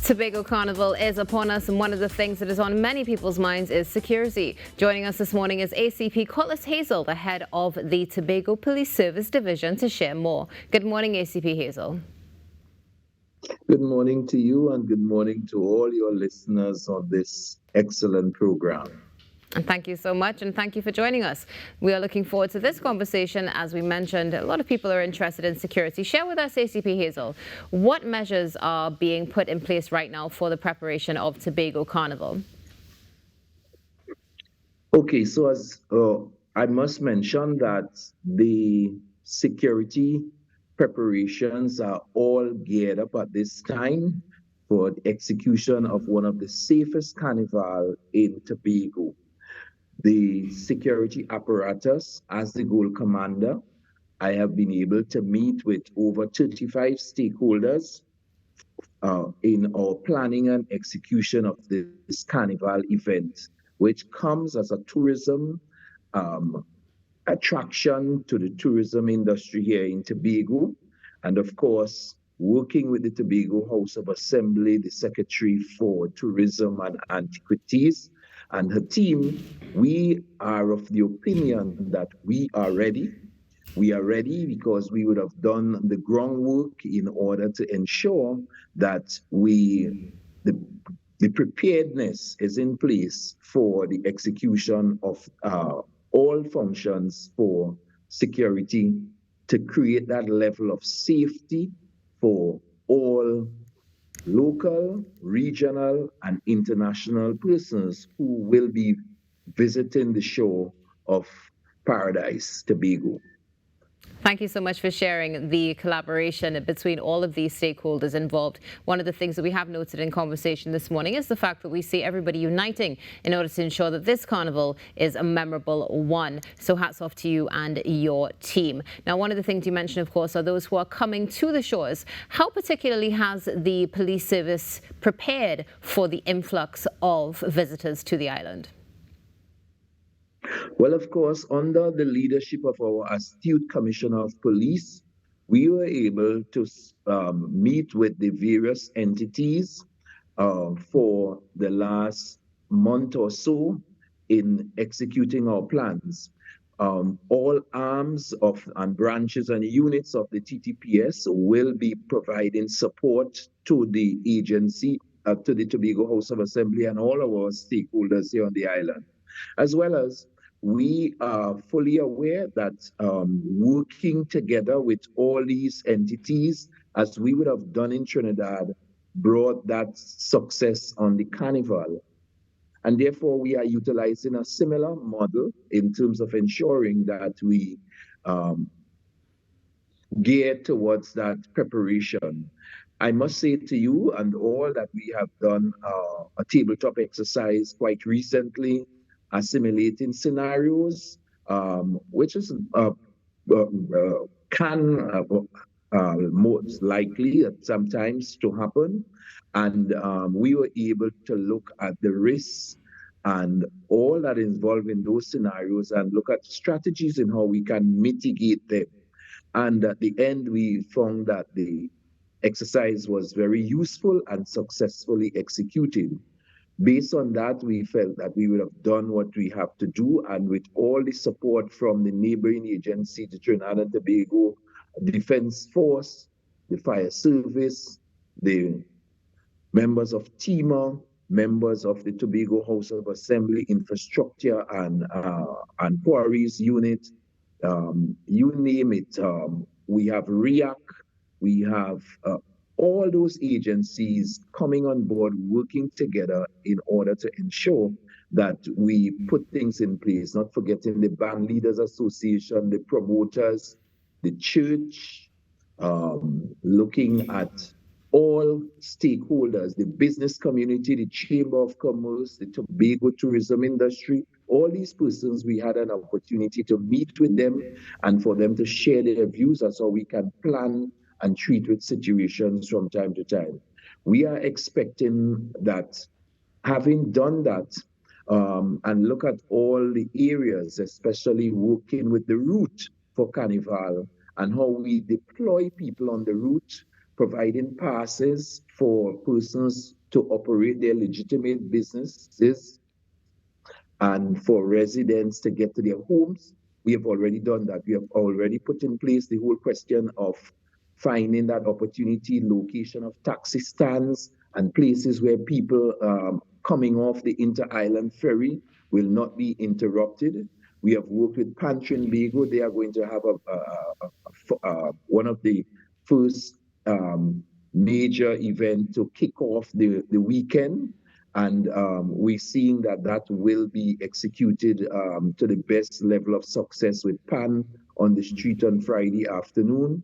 Tobago Carnival is upon us, and one of the things that is on many people's minds is security. Joining us this morning is ACP Collis Hazel, the head of the Tobago Police Service Division, to share more. Good morning, ACP Hazel. Good morning to you, and good morning to all your listeners on this excellent program. And thank you so much, and thank you for joining us. We are looking forward to this conversation. As we mentioned, a lot of people are interested in security. Share with us, ACP Hazel, what measures are being put in place right now for the preparation of Tobago Carnival? Okay, so as I must mention that the security preparations are all geared up at this time for the execution of one of the safest carnival in Tobago. The security apparatus, as the goal commander, I have been able to meet with over 35 stakeholders in our planning and execution of this carnival event, which comes as a tourism attraction to the tourism industry here in Tobago. And of course, working with the Tobago House of Assembly, the Secretary for Tourism and Antiquities, and her team, we are of the opinion that we are ready. We are ready because we would have done the groundwork in order to ensure that the preparedness is in place for the execution of all functions for security to create that level of safety for all local, regional, and international persons who will be visiting the shore of Paradise, Tobago. Thank you so much for sharing the collaboration between all of these stakeholders involved. One of the things that we have noted in conversation this morning is the fact that we see everybody uniting in order to ensure that this carnival is a memorable one. So hats off to you and your team. Now, one of the things you mentioned, of course, are those who are coming to the shores. How particularly has the police service prepared for the influx of visitors to the island? Well, of course, under the leadership of our astute Commissioner of Police, we were able to meet with the various entities for the last month or so in executing our plans. All arms and branches and units of the TTPS will be providing support to the agency, to the Tobago House of Assembly and all of our stakeholders here on the island, as well as we are fully aware that working together with all these entities, as we would have done in Trinidad, brought that success on the carnival. And therefore, we are utilizing a similar model in terms of ensuring that we gear towards that preparation. I must say to you and all that we have done a tabletop exercise quite recently, assimilating scenarios, which is most likely sometimes to happen. And we were able to look at the risks and all that is involved in those scenarios and look at strategies in how we can mitigate them. And at the end, we found that the exercise was very useful and successfully executed. Based on that, we felt that we would have done what we have to do, and with all the support from the neighboring agency, the Trinidad and Tobago Defense Force, the Fire Service, the members of TEMA, members of the Tobago House of Assembly Infrastructure and Quarries Unit, you name it. We have REAC, we have all those agencies coming on board, working together in order to ensure that we put things in place, not forgetting the Band Leaders Association, the promoters, the church, looking at all stakeholders, the business community, the Chamber of Commerce, the Tobago tourism industry, all these persons, we had an opportunity to meet with them and for them to share their views as how we can plan and treat with situations from time to time. We are expecting that, having done that, and look at all the areas, especially working with the route for Carnival and how we deploy people on the route, providing passes for persons to operate their legitimate businesses and for residents to get to their homes. We have already done that. We have already put in place the whole question of finding that opportunity, location of taxi stands and places where people coming off the inter-island ferry will not be interrupted. We have worked with Pantrinbago. They are going to have one of the first major event to kick off the weekend. And we're seeing that that will be executed to the best level of success with Pan on the street on Friday afternoon.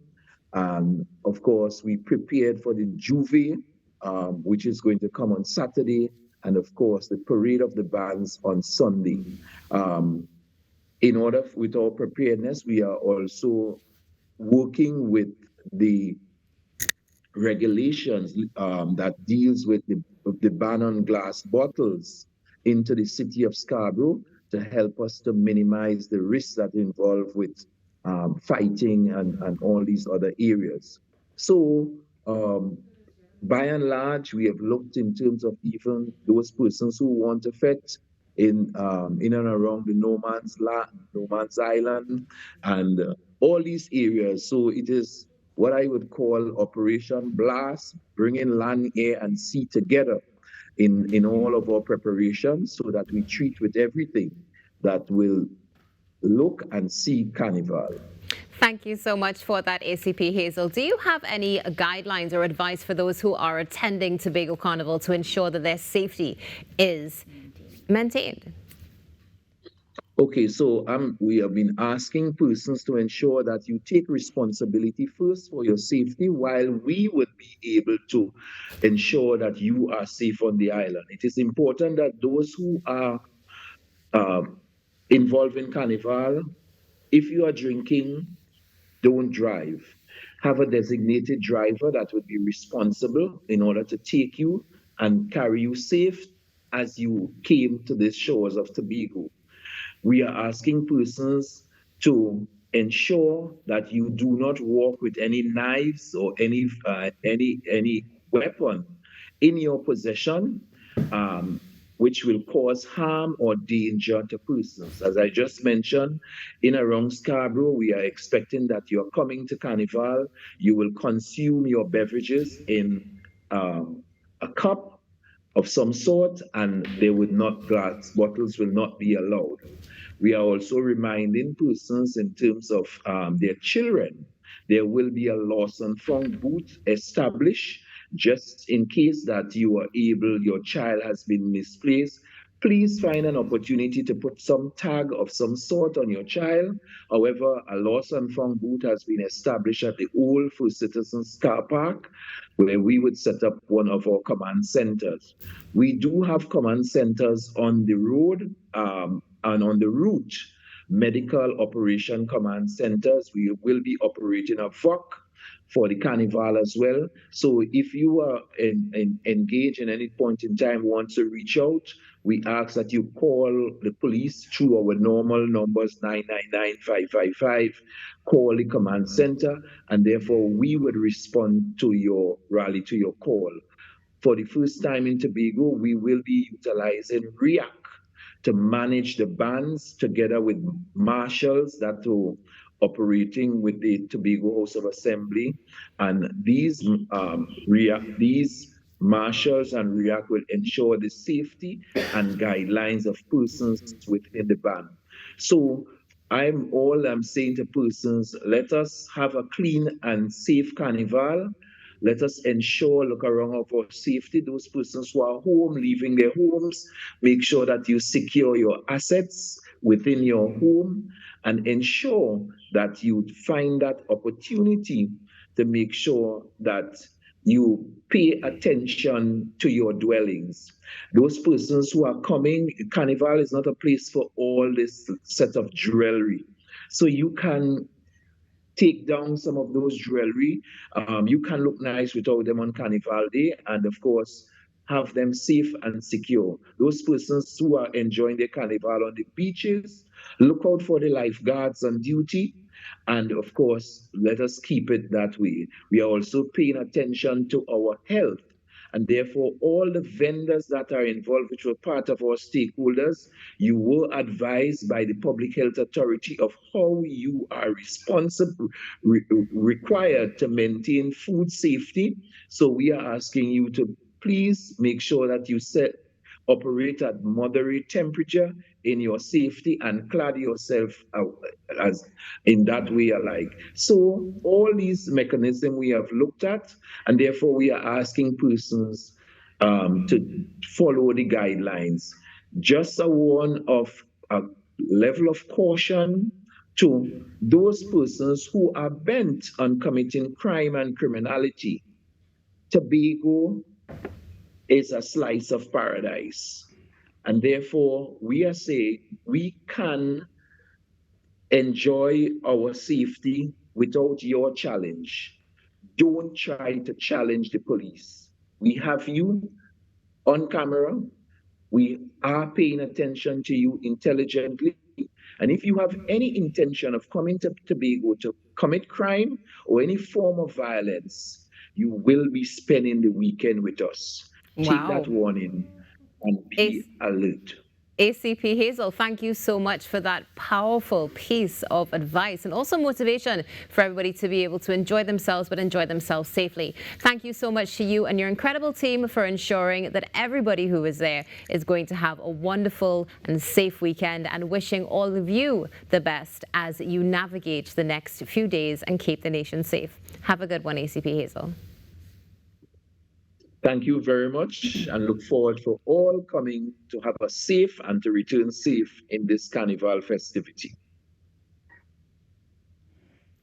And of course, we prepared for the Juve, which is going to come on Saturday, and of course, the Parade of the Bands on Sunday. In order with our preparedness, we are also working with the regulations that deals with the ban on glass bottles into the city of Scarborough to help us to minimize the risks that involve with fighting and all these other areas. So by and large, we have looked in terms of even those persons who want to fit in and around the no man's island, and all these areas. So it is what I would call Operation Blast, bringing land, air, and sea together in all of our preparations, so that we treat with everything that will look and see Carnival. Thank you so much for that, ACP Hazel. Do you have any guidelines or advice for those who are attending Tobago Carnival to ensure that their safety is maintained? Okay, so we have been asking persons to ensure that you take responsibility first for your safety, while we would be able to ensure that you are safe on the island. It is important that those who are involved in Carnival, if you are drinking, don't drive. Have a designated driver that would be responsible in order to take you and carry you safe as you came to the shores of Tobago. We are asking persons to ensure that you do not walk with any knives or any weapon in your possession, which will cause harm or danger to persons. As I just mentioned, in around Scarborough, we are expecting that you're coming to Carnival, you will consume your beverages in a cup of some sort, and glass bottles will not be allowed. We are also reminding persons in terms of their children. There will be a lost and found booth established just in case that your child has been misplaced. Please find an opportunity to put some tag of some sort on your child. However, a lost and found booth has been established at the old First Citizens car park, where we would set up one of our command centers. We do have command centers on the road and on the route. Medical Operation Command Centers. We will be operating a VOC for the Carnival as well. So if you are engaged in any point in time, want to reach out, we ask that you call the police through our normal numbers, 999-555, call the command center, and therefore we would respond to your rally, to your call. For the first time in Tobago, we will be utilizing REACT to manage the bands together with marshals that are operating with the Tobago House of Assembly. And these marshals and REACT will ensure the safety and guidelines of persons within the band. So I'm saying to persons, let us have a clean and safe carnival. Let us ensure, look around for safety. Those persons who are home, leaving their homes, make sure that you secure your assets within your home and ensure that you find that opportunity to make sure that you pay attention to your dwellings. Those persons who are coming, Carnival is not a place for all this set of jewelry. So you can take down some of those jewelry. You can look nice without them on Carnival Day, and of course, have them safe and secure. Those persons who are enjoying their carnival on the beaches, look out for the lifeguards on duty. And of course, let us keep it that way. We are also paying attention to our health. And therefore, all the vendors that are involved, which were part of our stakeholders, you were advised by the Public Health Authority of how you are responsible, required to maintain food safety. So we are asking you to please make sure that you operate at moderate temperature in your safety and clad yourself out as in that way alike. So all these mechanisms we have looked at, and therefore we are asking persons to follow the guidelines. Just a warn of a level of caution to those persons who are bent on committing crime and criminality. Tobago is a slice of paradise. And therefore, we are saying we can enjoy our safety without your challenge. Don't try to challenge the police. We have you on camera. We are paying attention to you intelligently. And if you have any intention of coming to Tobago to commit crime or any form of violence, you will be spending the weekend with us. Take that Wow. warning and be alert. ACP Hazel, thank you so much for that powerful piece of advice and also motivation for everybody to be able to enjoy themselves, but enjoy themselves safely. Thank you so much to you and your incredible team for ensuring that everybody who is there is going to have a wonderful and safe weekend, and wishing all of you the best as you navigate the next few days and keep the nation safe. Have a good one, ACP Hazel. Thank you very much, and look forward for all coming to have a safe and to return safe in this carnival festivity.